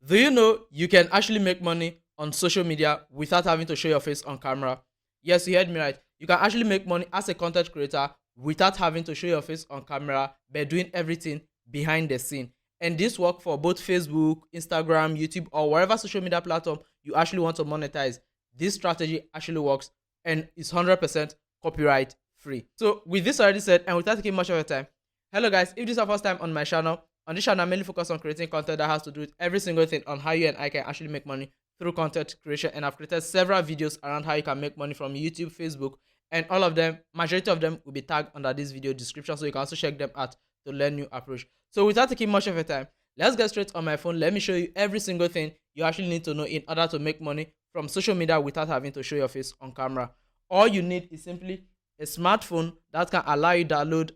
Do you know you can actually make money on social media without having to show your face on camera? Yes, you heard me right. You can actually make money as a content creator without having to show your face on camera by doing everything behind the scene. And this work for both Facebook, Instagram, YouTube, or wherever social media platform you actually want to monetize. This strategy actually works and is 100% copyright free. So with this already said, and without taking much of your time, hello guys, if this is your first time on my channel, on this channel, I mainly focus on creating content that has to do with every single thing on how you and I can actually make money through content creation. And I've created several videos around how you can make money from YouTube, Facebook, and all of them, majority of them will be tagged under this video description. So you can also check them out to learn new approach. So without taking much of your time, let's get straight on my phone. Let me show you every single thing you actually need to know in order to make money from social media without having to show your face on camera. All you need is simply a smartphone that can allow you to download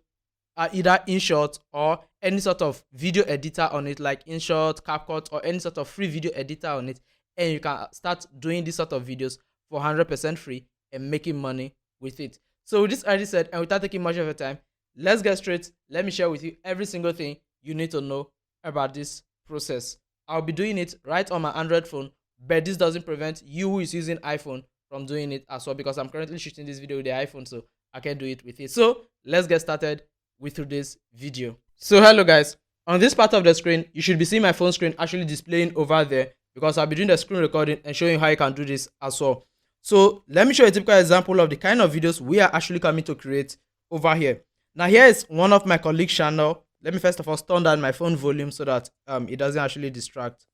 either InShot or any sort of video editor on it, like InShot, CapCut, or any sort of free video editor on it, and you can start doing this sort of videos for 100% free and making money with it. So with this already said, and without taking much of your time, let's get straight. Let me share with you every single thing you need to know about this process. I'll be doing it right on my Android phone, but this doesn't prevent you who is using iPhone from doing it as well, because I'm currently shooting this video with the iPhone, so I can do it with it. So let's get started with today's video. So hello guys, on this part of the screen you should be seeing my phone screen actually displaying over there, because I'll be doing the screen recording and showing how you can do this as well. So let me show you a typical example of the kind of videos we are actually coming to create over here. Now here is one of my colleagues' channel. Let me first of all turn down my phone volume so that it doesn't actually distract.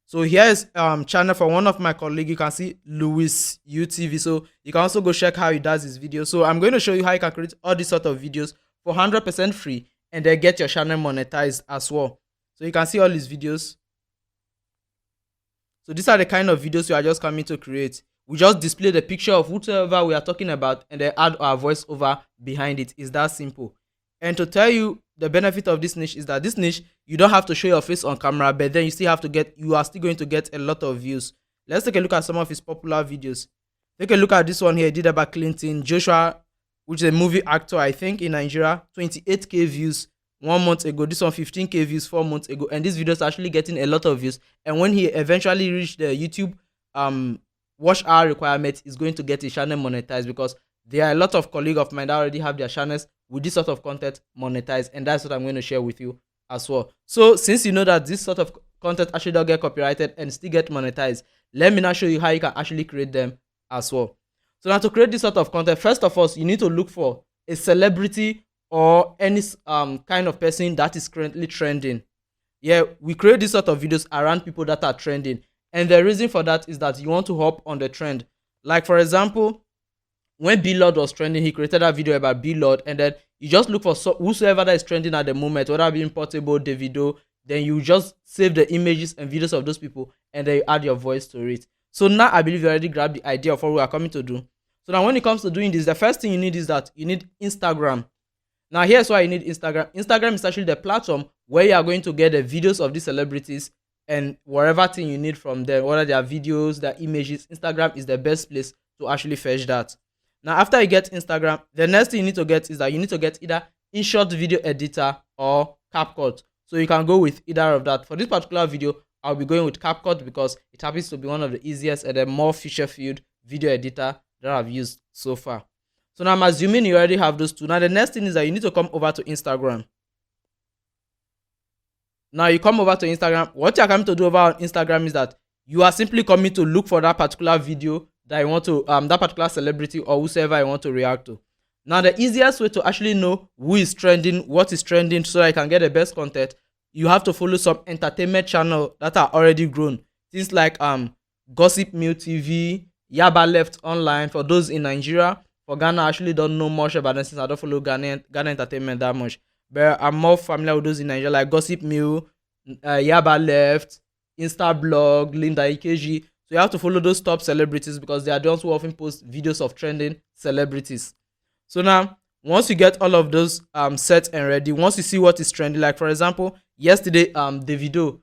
So here is channel for one of my colleagues. You can see Louis UTV. So you can also go check how he does his video. So I'm going to show you how you can create all these sort of videos for 100% free and then get your channel monetized as well. So you can see all these videos. So these are the kind of videos we are just coming to create. We just display the picture of whatever we are talking about and then add our voiceover behind it. It's that simple. And to tell you the benefit of this niche is that this niche, you don't have to show your face on camera, but then you are still going to get a lot of views. Let's take a look at some of his popular videos. Take a look at this one here. He did about Clinton Joshua, which is a movie actor, I think, in Nigeria. 28k views 1 month ago. This one 15k views 4 months ago. And this video is actually getting a lot of views. And when he eventually reached the YouTube watch hour requirement, he's going to get his channel monetized, because there are a lot of colleagues of mine that already have their channels with this sort of content monetized, and that's what I'm going to share with you as well. So since you know that this sort of content actually don't get copyrighted and still get monetized, let me now show you how you can actually create them as well. So now to create this sort of content, first of all, you need to look for a celebrity or any kind of person that is currently trending. Yeah, we create this sort of videos around people that are trending, and the reason for that is that you want to hop on the trend. Like for example, when B-Lord was trending, he created a video about B-Lord, and then you just look for whosoever that is trending at the moment, whether being Portable, Davido, then you just save the images and videos of those people, and then you add your voice to it. So now I believe you already grabbed the idea of what we are coming to do. So now when it comes to doing this, the first thing you need is that you need Instagram. Now here's why you need Instagram. Instagram is actually the platform where you are going to get the videos of these celebrities and whatever thing you need from them, whether they are videos, their images. Instagram is the best place to actually fetch that. Now, after you get Instagram, the next thing you need to get is that you need to get either InShot video editor or CapCut. So you can go with either of that. For this particular video, I'll be going with CapCut because it happens to be one of the easiest and the more feature-filled video editor that I've used so far. So now I'm assuming you already have those two. Now the next thing is that you need to come over to Instagram. Now you come over to Instagram. What you're coming to do over on Instagram is that you are simply coming to look for that particular video that you want to that particular celebrity or whoever you want to react to. Now the easiest way to actually know who is trending, what is trending, so that you can get the best content, you have to follow some entertainment channel that are already grown. Things like Gossip Mill TV, Yaba Left Online. For those in Nigeria, for Ghana, I actually don't know much about them since I don't follow Ghana entertainment that much. But I'm more familiar with those in Nigeria, like Gossip Mill, Yaba Left, Instablog, Linda Ikeji. So you have to follow those top celebrities because they are the ones who often post videos of trending celebrities. So now, once you get all of those set and ready, once you see what is trending, like for example, yesterday Davido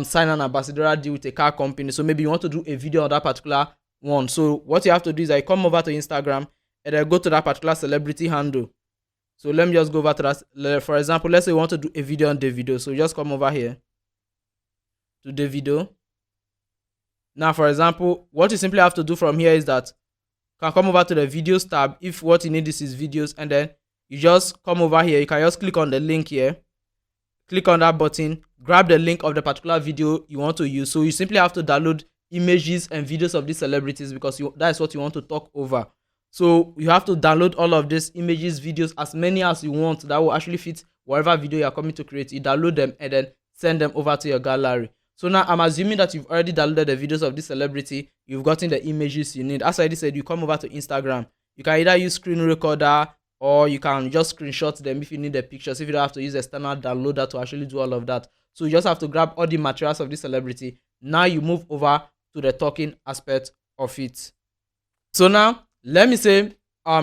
signed an ambassadorial deal with a car company. So maybe you want to do a video on that particular one. So what you have to do is I come over to Instagram and I go to that particular celebrity handle. So let me just go over to that. For example, let's say you want to do a video on Davido. So just come over here. to the video. Now, for example, what you simply have to do from here is that you can come over to the videos tab if what you need is videos, and then you just come over here. You can just click on the link here, click on that button, grab the link of the particular video you want to use. So you simply have to download images and videos of these celebrities because that is what you want to talk over. So you have to download all of these images, videos, as many as you want that will actually fit whatever video you are coming to create. You download them and then send them over to your gallery. So now I'm assuming that you've already downloaded the videos of this celebrity, you've gotten the images you need. As I already said, you come over to Instagram. You can either use screen recorder or you can just screenshot them if you need the pictures, if you don't have to use external downloader to actually do all of that. So you just have to grab all the materials of this celebrity. Now you move over to the talking aspect of it. So now let me say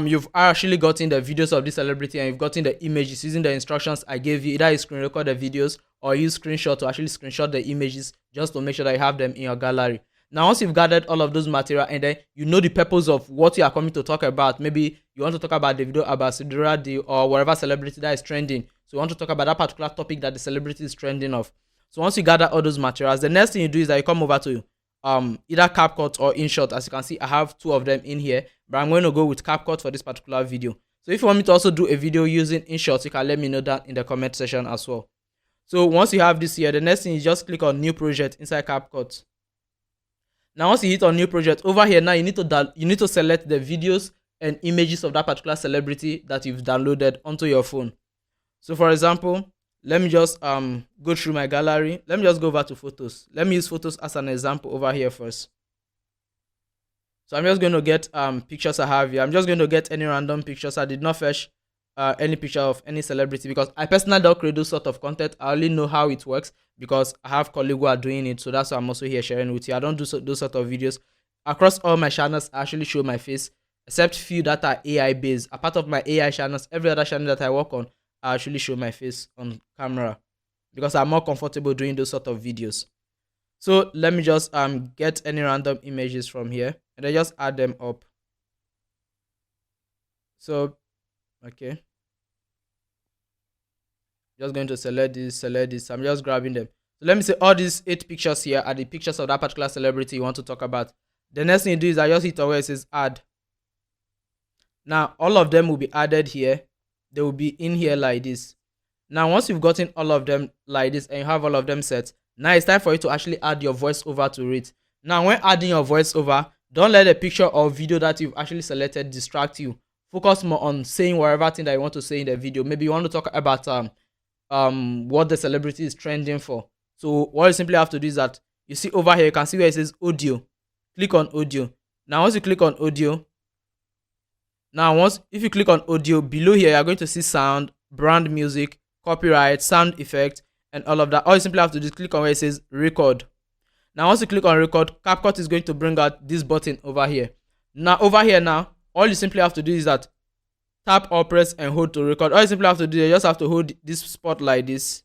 you've actually gotten the videos of this celebrity and you've gotten the images using the instructions I gave you. Either you screen record the videos or use screenshot to actually screenshot the images just to make sure that you have them in your gallery. Now, once you've gathered all of those material and then you know the purpose of what you are coming to talk about, maybe you want to talk about the video about Cinderella or whatever celebrity that is trending. So you want to talk about that particular topic that the celebrity is trending of. So once you gather all those materials, the next thing you do is that you come over to either CapCut or InShot. As you can see, I have two of them in here, but I'm going to go with CapCut for this particular video. So if you want me to also do a video using InShot, you can let me know that in the comment section as well. So once you have this here, the next thing is just click on New Project inside CapCut. Now once you hit on New Project, over here now you need to select the videos and images of that particular celebrity that you've downloaded onto your phone. So for example, let me just go through my gallery. Let me just go over to photos. Let me use photos as an example over here first. So I'm just going to get pictures I have here. I'm just going to get any random pictures. I did not fetch any picture of any celebrity because I personally don't create those sort of content. I only know how it works because I have colleagues who are doing it. So that's why I'm also here sharing with you. I don't do those sort of videos. Across all my channels, I actually show my face, except few that are AI based. A part of my AI channels, every other channel that I work on, I actually show my face on camera because I'm more comfortable doing those sort of videos. So let me just get any random images from here and I just add them up. So okay, just going to select this. I'm just grabbing them. So let me say all these 8 pictures here are the pictures of that particular celebrity you want to talk about. The next thing you do is I just hit on where it says add. Now all of them will be added here. They will be in here like this. Now once you've gotten all of them like this and you have all of them set, now it's time for you to actually add your voiceover to it. Now when adding your voiceover, don't let the picture or video that you've actually selected distract you. Focus more on saying whatever thing that you want to say in the video. Maybe you want to talk about what the celebrity is trending for. So what you simply have to do is that you see over here, you can see where it says audio. Click on audio. Now once you click on audio, if you click on audio, below here you're going to see sound, brand music, copyright, sound effect, and all of that. All you simply have to do is click on where it says record. Now once you click on record, CapCut is going to bring out this button over here. Now over here now, all you simply have to do is that tap or press and hold to record. All you simply have to do is you just have to hold this spot like this.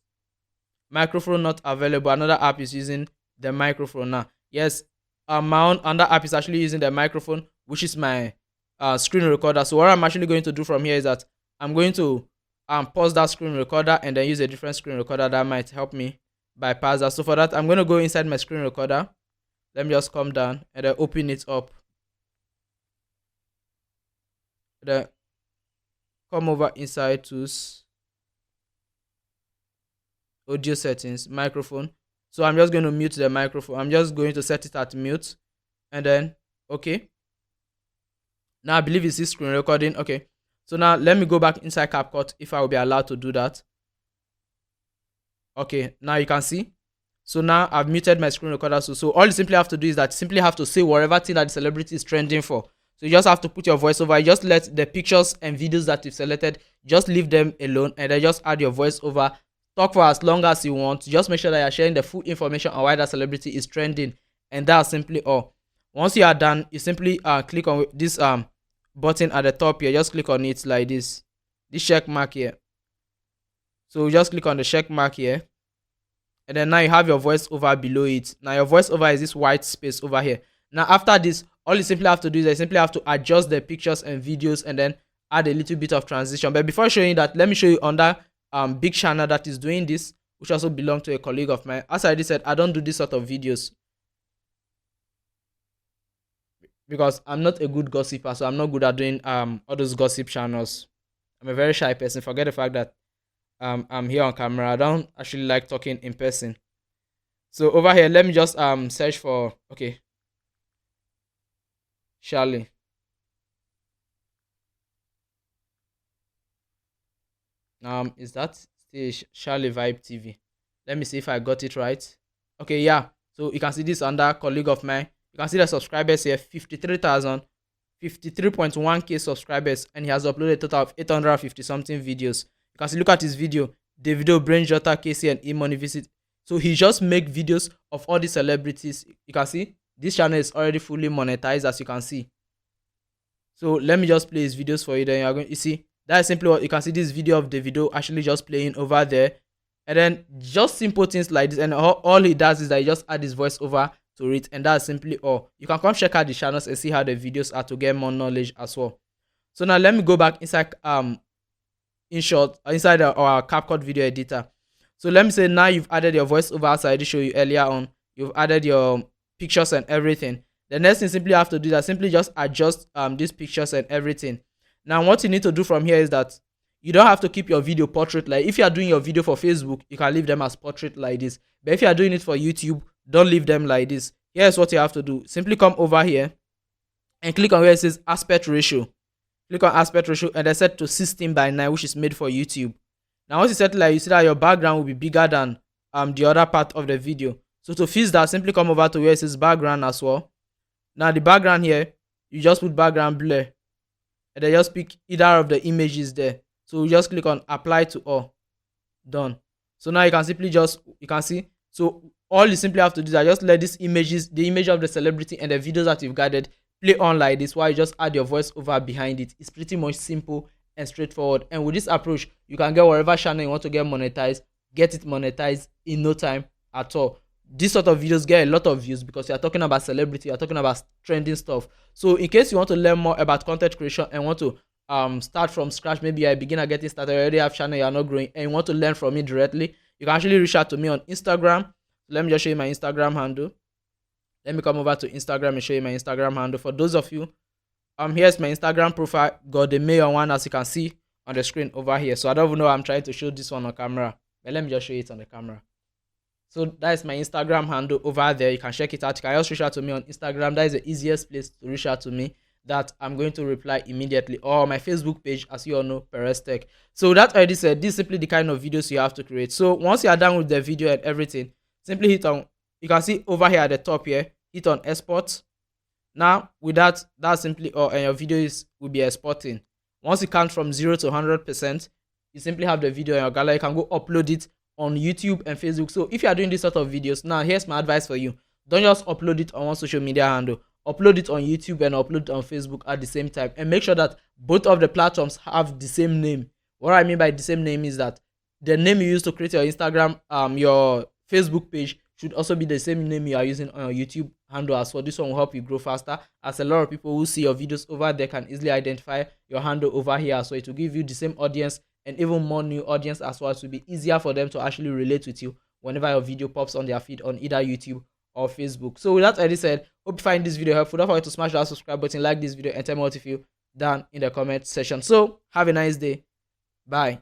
Microphone not available. Another app is using the microphone now. Yes, my own another app is actually using the microphone, which is my screen recorder. So what I'm actually going to do from here is that I'm going to pause that screen recorder and then use a different screen recorder that might help me bypass that. So for that, I'm going to go inside my screen recorder. Let me just come down and then open it up. Then come over inside tools, audio settings, microphone. So I'm just going to mute the microphone. I'm just going to set it at mute and then okay. Now I believe it's this screen recording. Okay, so now let me go back inside CapCut if I will be allowed to do that. Okay, now you can see. So now I've muted my screen recorder. So all you simply have to do is that you simply have to say whatever thing that the celebrity is trending for. So you just have to put your voiceover. You just let the pictures and videos that you've selected, just leave them alone and then just add your voiceover. Talk for as long as you want. Just make sure that you're sharing the full information on why that celebrity is trending. And that's simply all. Once you are done, you simply click on this button at the top here. Just click on it like this check mark here. So just click on the check mark here. And then now you have your voiceover below it. Now your voiceover is this white space over here. Now after this, all you simply have to do is you simply have to adjust the pictures and videos and then add a little bit of transition. But before showing that, let me show you on that big channel that is doing this. which also belong to a colleague of mine. As I already said, I don't do this sort of videos because I'm not a good gossiper, so I'm not good at doing all those gossip channels. I'm a very shy person. Forget the fact that I'm here on camera. I don't actually like talking in person. So over here, let me just search for, okay, Charlie. Is that still Charlie Vibe TV? Let me see if I got it right. Okay, yeah. So you can see this under colleague of mine. You can see the subscribers here, 53,000, 53.1k subscribers, and he has uploaded a total of 850 something videos. You can see, look at his video. Davido, Brain Jota, Casey, and E-Money visit. So he just make videos of all the celebrities. You can see this channel is already fully monetized, as you can see. So let me just play his videos for you. Then you're going, you see, that's simply what you can see. This video of the video actually just playing over there, and then just simple things like this. And all he does is that he just add his voiceover to it, and that's simply all. You can come check out the channels and see how the videos are to get more knowledge as well. So now let me go back inside in short inside our CapCut video editor. So let me say now you've added your voiceover, as I already showed you earlier on. You've added your pictures and everything. The next thing simply have to do that simply just adjust these pictures and everything. Now what you need to do from here is that you don't have to keep your video portrait. Like if you are doing your video for Facebook, you can leave them as portrait like this. But if you are doing it for YouTube, don't leave them like this. Here's what you have to do. Simply come over here and click on where it says aspect ratio. Click on aspect ratio and then set to 16:9, which is made for YouTube. Now once you set it, like, you see that your background will be bigger than the other part of the video. So to fix that, simply come over to where it says background as well. Now the background here, you just put background blur, and then just pick either of the images there. So you just click on apply to all. Done. So now you can simply just, you can see, so all you simply have to do is just let these images, the image of the celebrity and the videos that you've gathered, play on like this while you just add your voice over behind it. It's pretty much simple and straightforward. And with this approach, you can get whatever channel you want to get monetized, get it monetized in no time at all. This sort of videos get a lot of views because you're talking about celebrity, you're talking about trending stuff. So in case you want to learn more about content creation and want to start from scratch, maybe you're a beginner getting started, you already have channel, you're not growing, and you want to learn from me directly, you can actually reach out to me on Instagram. Let me just show you my Instagram handle. Let me come over to Instagram and show you my Instagram handle. For those of you, here's my Instagram profile, got the mayor one, as you can see on the screen over here. So I don't even know, I'm trying to show this one on camera, but let me just show you it on the camera. So that is my Instagram handle over there. You can check it out. You can also reach out to me on Instagram. That is the easiest place to reach out to me, that I'm going to reply immediately. Or my Facebook page, as you all know, Perez Tech. So that already said, this is simply the kind of videos you have to create. So once you are done with the video and everything, simply hit on, you can see over here at the top here, hit on export. Now with that, that's simply all, and your video will be exporting. Once you count from 0 to 100%, you simply have the video in your gallery. You can go upload it on YouTube and Facebook. So if you are doing this sort of videos, now here's my advice for you. Don't just upload it on one social media handle. Upload it on YouTube and upload it on Facebook at the same time, and make sure that both of the platforms have the same name. What I mean by the same name is that the name you use to create your Instagram, your Facebook page should also be the same name you are using on your YouTube handle as well. This one will help you grow faster, as a lot of people who see your videos over there can easily identify your handle over here. So it will give you the same audience and even more new audience as well. It will be easier for them to actually relate with you whenever your video pops on their feed on either YouTube or Facebook. So with that already said, hope you find this video helpful. Don't forget to smash that subscribe button, like this video, and tell me what you feel down in the comment section. So have a nice day. Bye.